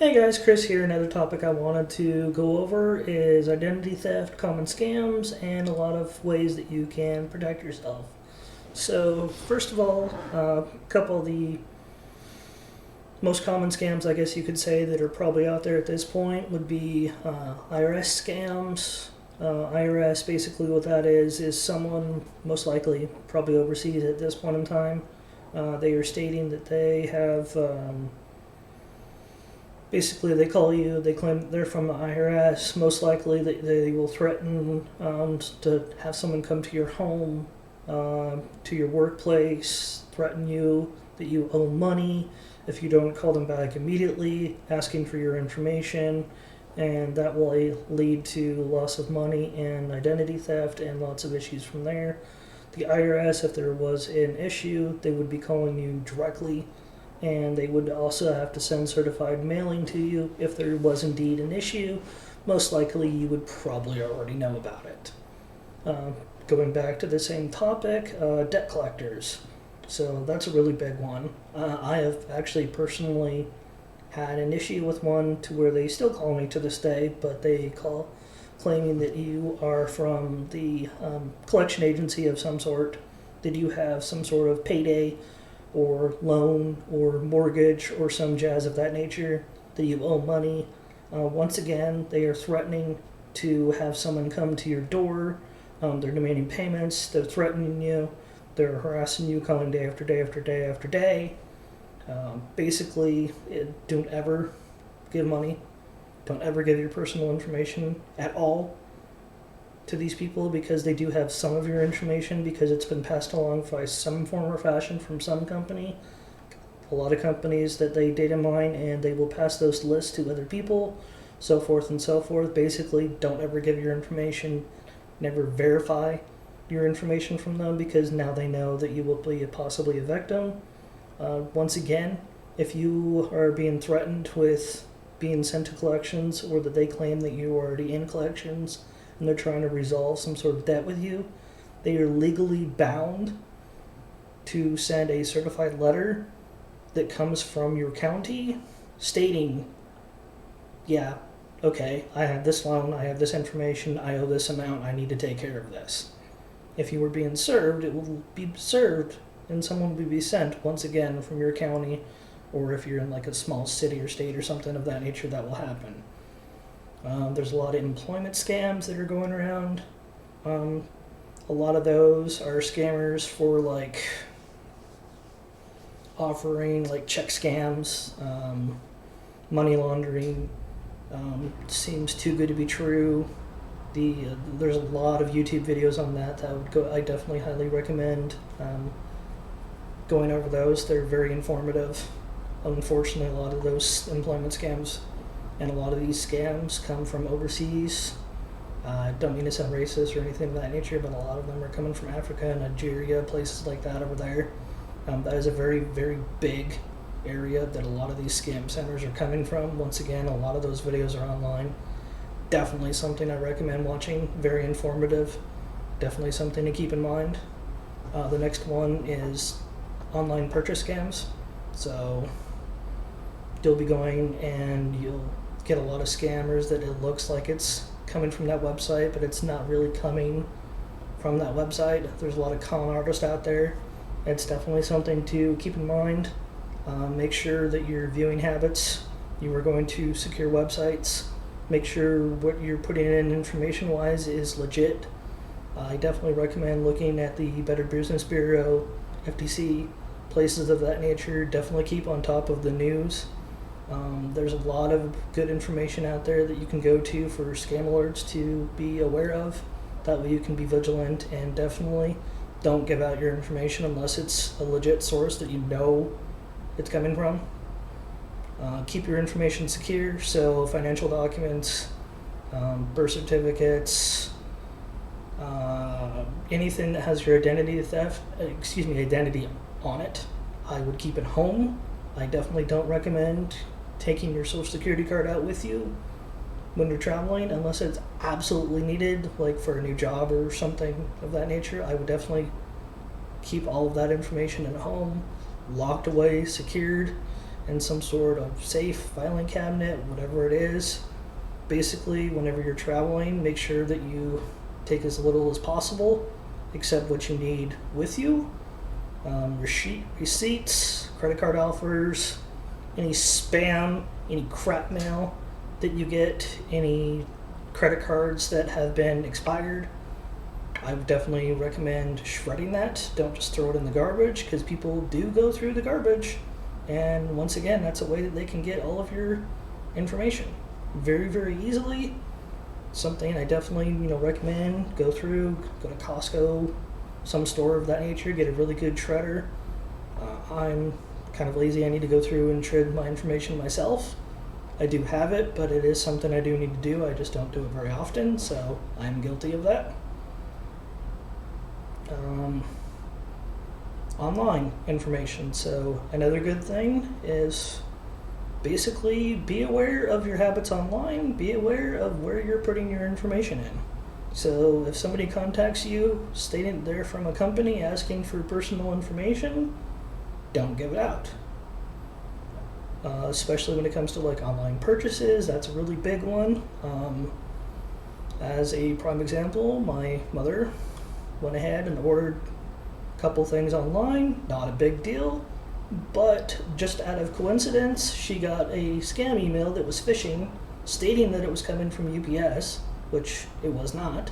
Hey guys, Chris here. Another topic I wanted to go over is identity theft, common scams, and a lot of ways that you can protect yourself. So, first of all, a couple of the most common scams, I guess you could say, that are probably out there at this point would be IRS scams. IRS, basically what that is someone, most likely, probably overseas at this point in time. They are stating that they have basically they call you, they claim they're from the IRS. Most likely they will threaten to have someone come to your home, to your workplace, threaten you that you owe money if you don't call them back immediately, asking for your information, and that will lead to loss of money and identity theft and lots of issues from there. The IRS, if there was an issue, they would be calling you directly, and they would also have to send certified mailing to you if there was indeed an issue. Most likely you would probably already know about it. Going back to the same topic, debt collectors. So that's a really big one. I have actually personally had an issue with one to where they still call me to this day, but they call claiming that you are from the collection agency of some sort, that you have some sort of payday or loan or mortgage or some jazz of that nature, that you owe money. Once again, they are threatening to have someone come to your door. They're demanding payments, they're threatening you, they're harassing you, calling day after day after day after day. Basically, don't ever give money. Don't ever give your personal information at all to these people, because they do have some of your information because it's been passed along by some form or fashion from some company. A lot of companies that they data mine, and they will pass those lists to other people, so forth and so forth. Basically, don't ever give your information, never verify your information from them, because now they know that you will be possibly a victim. Once again, if you are being threatened with being sent to collections, or that they claim that you're already in collections and they're trying to resolve some sort of debt with you, they are legally bound to send a certified letter that comes from your county stating, yeah, okay, I have this loan, I have this information, I owe this amount, I need to take care of this. If you were being served, it will be served, and someone will be sent, once again, from your county, or if you're in like a small city or state or something of that nature, that will happen. There's a lot of employment scams that are going around. A lot of those are scammers for like offering like check scams, money laundering. Seems too good to be true. There's a lot of YouTube videos on that I definitely highly recommend going over those. They're very informative. Unfortunately, a lot of those employment scams and a lot of these scams come from overseas. I don't mean to sound racist or anything of that nature, but a lot of them are coming from Africa, Nigeria, places like that over there. That is a very, very big area that a lot of these scam centers are coming from. Once again, a lot of those videos are online. Definitely something I recommend watching. Very informative. Definitely something to keep in mind. The next one is online purchase scams. So you'll be going and you'll get a lot of scammers that it looks like it's coming from that website, but it's not really coming from that website. There's a lot of con artists out there. It's definitely something to keep in mind. Make sure that your viewing habits, you are going to secure websites. Make sure what you're putting in information-wise is legit. I definitely recommend looking at the Better Business Bureau, FTC, places of that nature. Definitely keep on top of the news. There's a lot of good information out there that you can go to for scam alerts to be aware of. That way you can be vigilant, and definitely don't give out your information unless it's a legit source that you know it's coming from. Keep your information secure, so financial documents, birth certificates, anything that has your identity on it, I would keep it home. I definitely don't recommend taking your social security card out with you when you're traveling unless it's absolutely needed, like for a new job or something of that nature. I would definitely keep all of that information at home, locked away, secured, in some sort of safe, filing cabinet, whatever it is. Basically, whenever you're traveling, make sure that you take as little as possible, except what you need with you. Receipts, credit card offers, any spam, any crap mail that you get, any credit cards that have been expired. I would definitely recommend shredding that. Don't just throw it in the garbage, because people do go through the garbage. And once again, that's a way that they can get all of your information very, very easily. Something I definitely, recommend. Go to Costco, some store of that nature, get a really good shredder. I'm kind of lazy. I need to go through and shred my information myself. I do have it, but it is something I do need to do. I just don't do it very often, so I'm guilty of that. Online information. So another good thing is basically be aware of your habits online. Be aware of where you're putting your information in. So if somebody contacts you stating they're from a company asking for personal information, don't give it out. Especially when it comes to online purchases, that's a really big one. As a prime example, my mother went ahead and ordered a couple things online, not a big deal, but just out of coincidence, she got a scam email that was phishing, stating that it was coming from UPS, which it was not,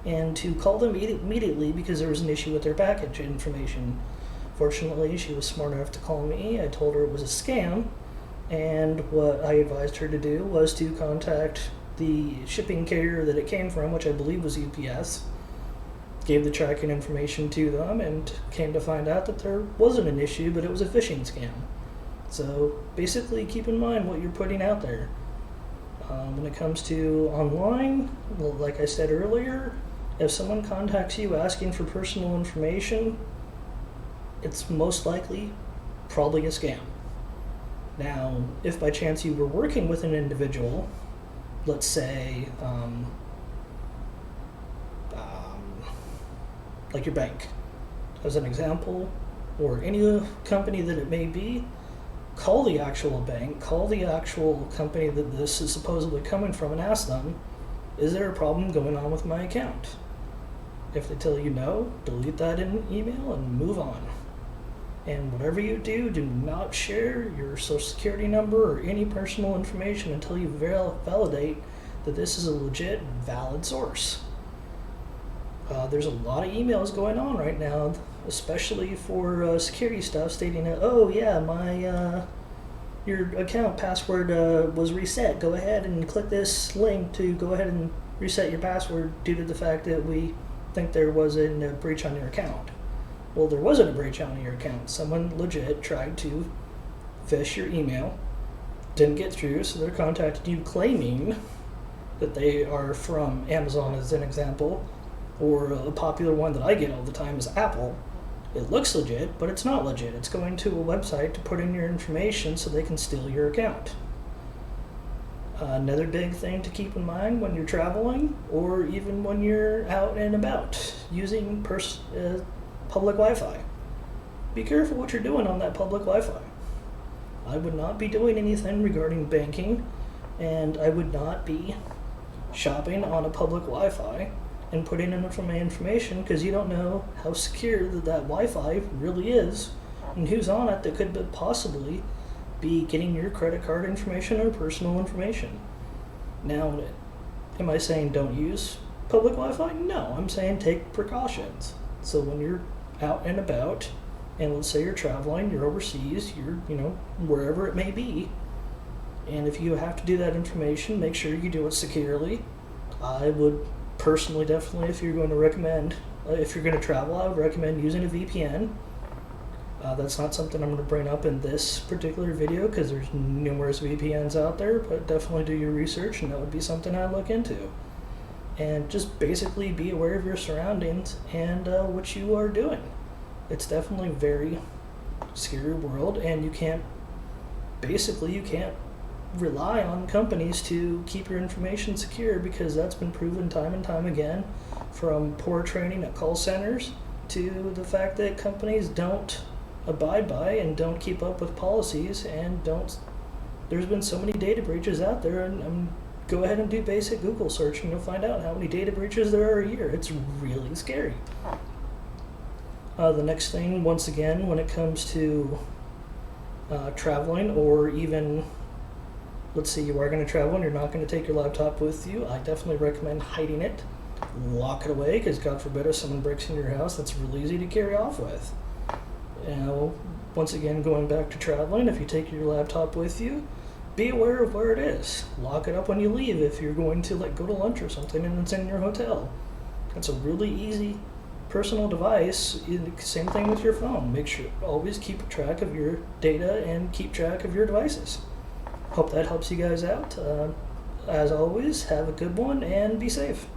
and to call them immediately because there was an issue with their package information. Fortunately, she was smart enough to call me. I told her it was a scam, and what I advised her to do was to contact the shipping carrier that it came from, which I believe was UPS, gave the tracking information to them, and came to find out that there wasn't an issue, but it was a phishing scam. So basically keep in mind what you're putting out there. When it comes to online, well, like I said earlier, if someone contacts you asking for personal information, it's most likely probably a scam. Now, if by chance you were working with an individual, let's say, like your bank, as an example, or any company that it may be, call the actual bank, call the actual company that this is supposedly coming from and ask them, is there a problem going on with my account? If they tell you no, delete that in email and move on. And whatever you do, do not share your social security number or any personal information until you validate that this is a legit, valid source. There's a lot of emails going on right now, especially for security stuff, stating that, oh yeah, your account password was reset. Go ahead and click this link to go ahead and reset your password due to the fact that we think there was a breach on your account. Well, there wasn't a breach on your account. Someone legit tried to phish your email, didn't get through, so they're contacting you claiming that they are from Amazon, as an example, or a popular one that I get all the time is Apple. It looks legit, but it's not legit. It's going to a website to put in your information so they can steal your account. Another big thing to keep in mind when you're traveling, or even when you're out and about using public Wi-Fi. Be careful what you're doing on that public Wi-Fi. I would not be doing anything regarding banking, and I would not be shopping on a public Wi-Fi and putting in my information, because you don't know how secure that Wi-Fi really is and who's on it that could possibly be getting your credit card information or personal information. Now, am I saying don't use public Wi-Fi? No, I'm saying take precautions. So when you're out and about, and let's say you're traveling, you're overseas, you're, wherever it may be, and if you have to do that information, make sure you do it securely. I would personally, definitely, if you're going to travel, I would recommend using a VPN. That's not something I'm going to bring up in this particular video because there's numerous VPNs out there, but definitely do your research, and that would be something I'd look into. And just basically be aware of your surroundings and what you are doing. It's definitely a very scary world, and you can't rely on companies to keep your information secure, because that's been proven time and time again, from poor training at call centers to the fact that companies don't abide by and don't keep up with policies and don't. There's been so many data breaches out there, and go ahead and do basic Google search and you'll find out how many data breaches there are a year. It's really scary. The next thing, once again, when it comes to traveling, or even, let's say you are going to travel and you're not going to take your laptop with you, I definitely recommend hiding it. Lock it away, because God forbid if someone breaks into your house, that's really easy to carry off with. You know, once again, going back to traveling, if you take your laptop with you, be aware of where it is. Lock it up when you leave if you're going to go to lunch or something and it's in your hotel. That's a really easy personal device. Same thing with your phone. Make sure always keep track of your data and keep track of your devices. Hope that helps you guys out. As always, have a good one and be safe.